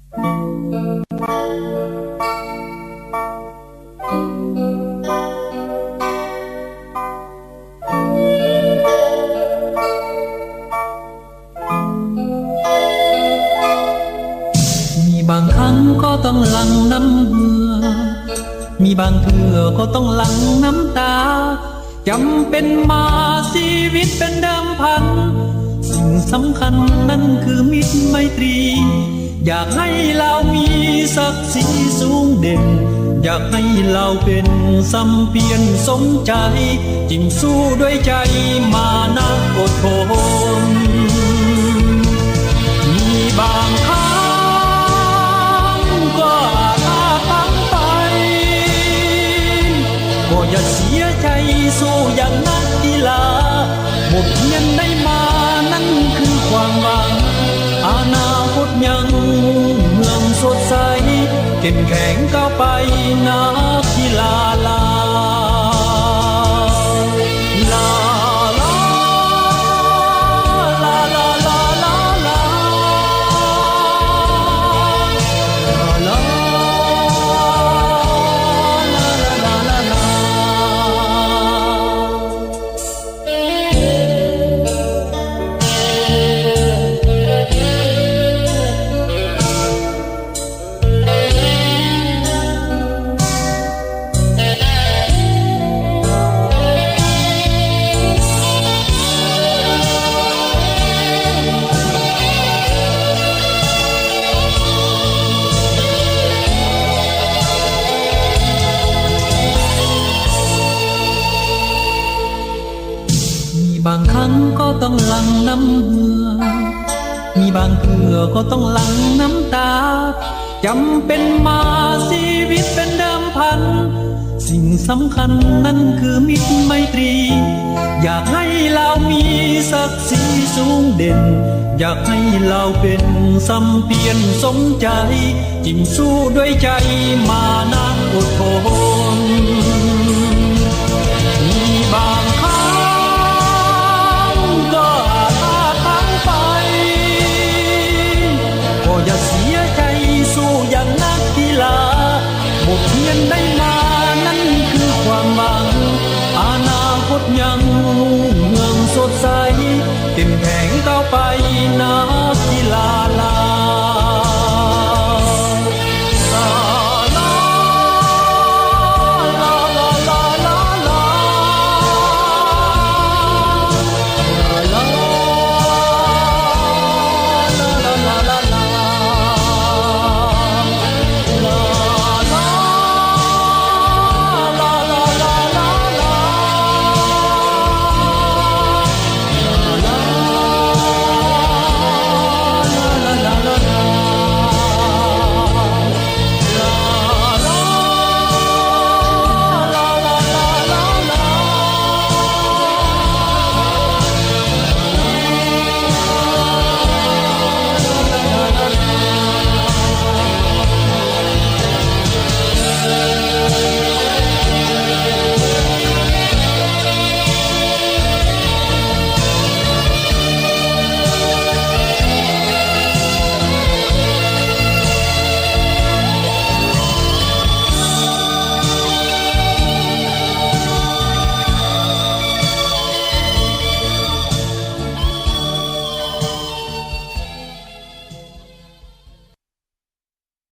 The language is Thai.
มีบางครั้งก็ต้องหลั่งน้ำเหงื่อมีบางเทื่อก็ต้องหลั่งน้ำตาจำเป็นมาชีวิตเป็นเดิมพันสิ่งสำคัญนั่นคือมิตรไมตรีอยากให้เรามีศักดิ์ศรีสูงเด่นอยากให้เราเป็นสัมเพียรสมใจจิ้มสู้ด้วยใจมานะอดทนมีบางครั้งก็อาจพังไปก็อย่าเสียใจสู้อย่างนักกีฬาบทเรียนได้มานั่นคือความหวังอนาคตยังเมืองสดใสเข้มแข็งก้าวไปนักกีฬาลาลาลาลาลาลาลาลาลาลาบางครั้งก็ต้องหลั่งน้ำเหงื่อมีบางเทื่อก็ต้องหลั่งน้ำตาจำเป็นมาชีวิตเป็นเดิมพันสิ่งสำคัญนั่นคือมิตรไมตรีอยากให้เรามีศักดิ์ศรีสูงเด่นอยากให้เราเป็นสัมเพียรสมใจจิ้มสู้ด้วยใจมานะอดทน